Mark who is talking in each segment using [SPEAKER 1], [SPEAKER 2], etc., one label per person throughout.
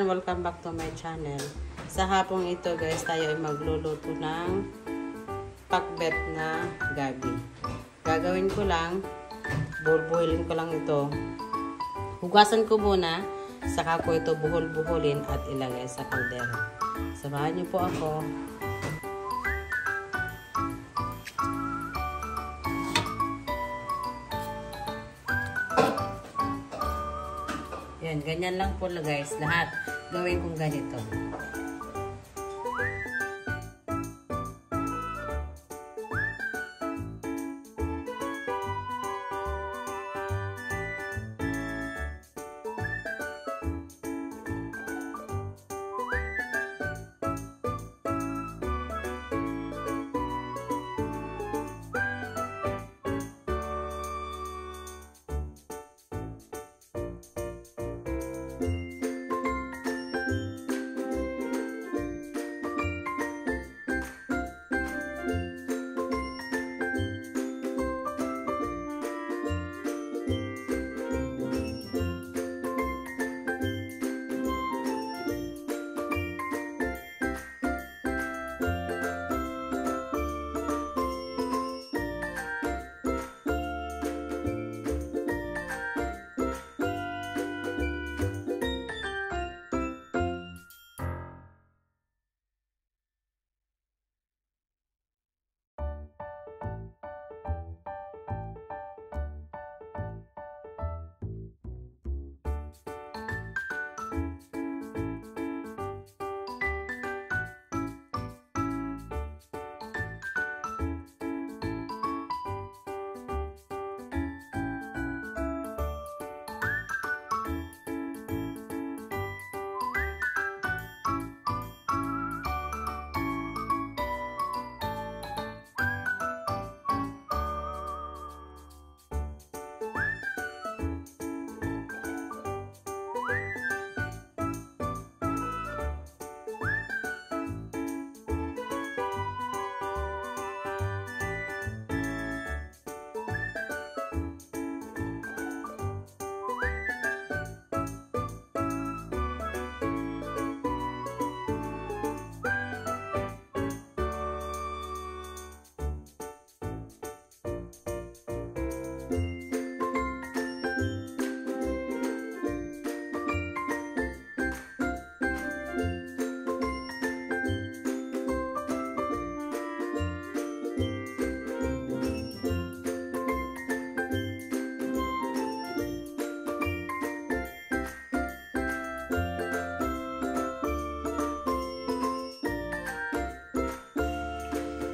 [SPEAKER 1] welcome back to my channel. Sa hapong ito guys, tayo ay magluluto ng pakbet na gabi. Gagawin ko lang, buhol-buholin ko lang ito. Hugasan ko muna, saka ko ito buhol-buholin at ilagay sa kaldero. Samahan niyo po ako. Yan, ganyan lang po guys. Lahat gawin kong ganito.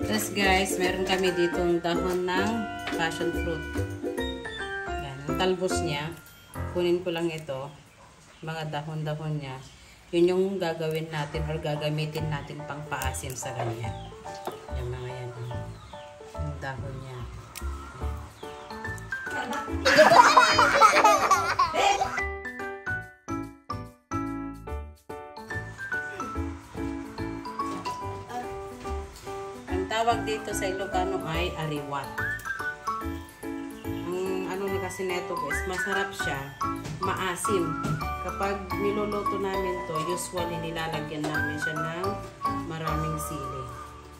[SPEAKER 1] Tapos guys, meron kami ditong dahon ng passion fruit. Yan, ang talbos niya. Kunin ko lang ito. Mga dahon-dahon niya. Yun yung gagawin natin or gagamitin natin pang paasim sa kanya. Yung mga yan. Yung dahon niya. Tawag dito sa Ilocano ay ariwat. Ang ano ni kasi neto guys, masarap siya, maasim. Kapag niluluto namin to, usually nilalagyan namin siya ng maraming sili.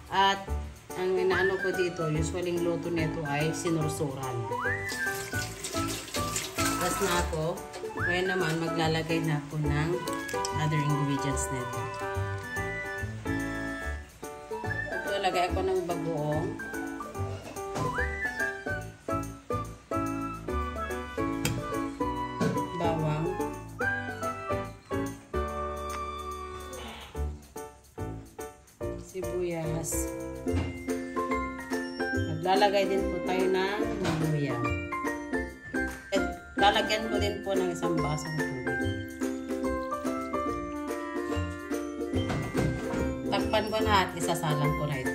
[SPEAKER 1] At ang inaano ko dito, usually yung luto neto ay sinursuran. Tapos na ako, ngayon naman maglalagay na ako ng other ingredients neto. Lagay ako ng bagoong. Bawang. Sibuyas. Maglalagay din po tayo ng luya. Lalagyan ko din po ng isang basong tubig. Takpan ko na at isasalang ko na ito.